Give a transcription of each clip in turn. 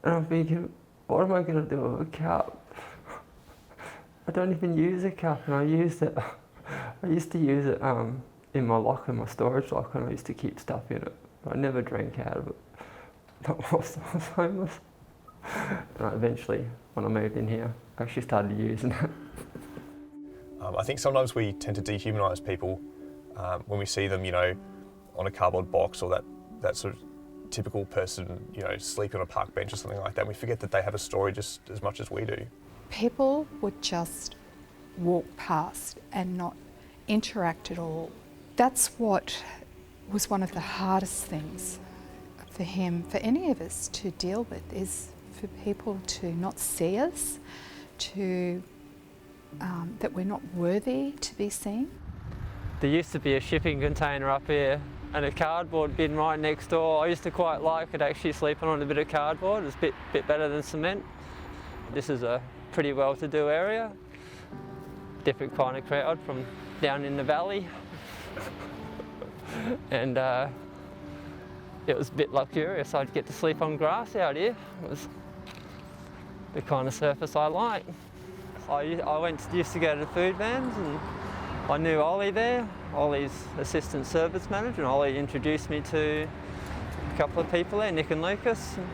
And I'm thinking, what am I going to do with a cup? I don't even use a cup, and I used to use it in my locker, my storage locker, and I used to keep stuff in it. But I never drank out of it. Not whilst I was homeless. And eventually, when I moved in here, I actually started using it. I think sometimes we tend to dehumanise people when we see them, on a cardboard box, or that sort of typical person, sleeping on a park bench or something like that. And we forget that they have a story just as much as we do. People would just walk past and not interact at all. That's what was one of the hardest things for him, for any of us to deal with, is for people to not see us, that we're not worthy to be seen. There used to be a shipping container up here and a cardboard bin right next door. I used to quite like it, actually, sleeping on a bit of cardboard. It's a bit better than cement. This is a pretty well-to-do area. Different kind of crowd from down in the valley. And it was a bit luxurious. I'd get to sleep on grass out here. It was the kind of surface I like. I used to go to the food vans, and I knew Ollie there. Ollie's assistant service manager, and Ollie introduced me to a couple of people there, Nick and Lucas, and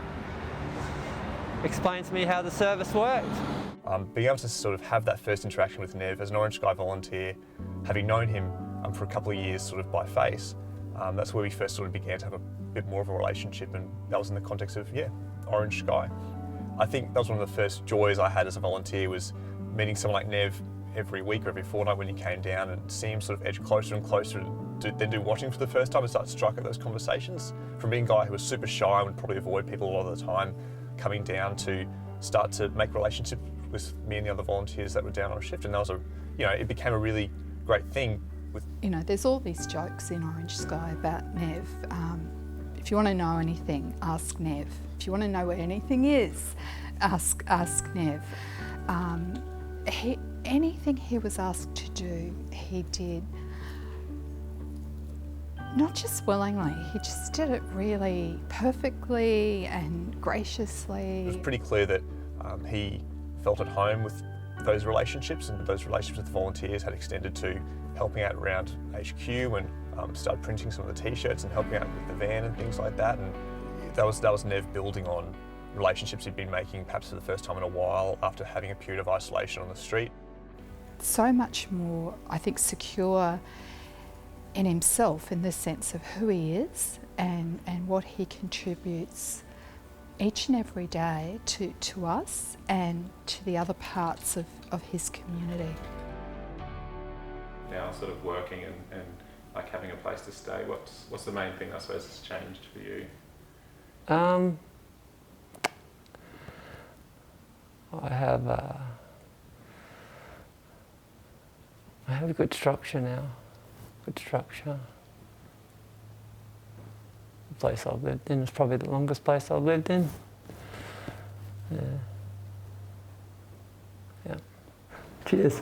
explained to me how the service worked. Being able to sort of have that first interaction with Nev as an Orange Sky volunteer, having known him for a couple of years sort of by face, that's where we first sort of began to have a bit more of a relationship, and that was in the context of, Orange Sky. I think that was one of the first joys I had as a volunteer, was meeting someone like Nev every week or every fortnight when he came down, and seeing him sort of edge closer and closer, then do watching for the first time and start to strike up those conversations. From being a guy who was super shy and would probably avoid people a lot of the time, coming down to start to make relationships with me and the other volunteers that were down on shift, and that was it became a really great thing. There's all these jokes in Orange Sky about Nev. If you want to know anything, ask Nev. If you want to know where anything is, ask Nev. Anything he was asked to do, he did. Not just willingly, he just did it really perfectly and graciously. It was pretty clear that he felt at home with those relationships, and those relationships with volunteers had extended to helping out around HQ, and started printing some of the T-shirts and helping out with the van and things like that. And that was Nev building on relationships he'd been making perhaps for the first time in a while after having a period of isolation on the street. So much more, I think, secure in himself, in the sense of who he is and what he contributes each and every day to us and to the other parts of his community. Now sort of working and like having a place to stay, what's the main thing I suppose has changed for you? I have a good structure now. Good structure. The place I've lived in is probably the longest place I've lived in. Yeah. Cheers.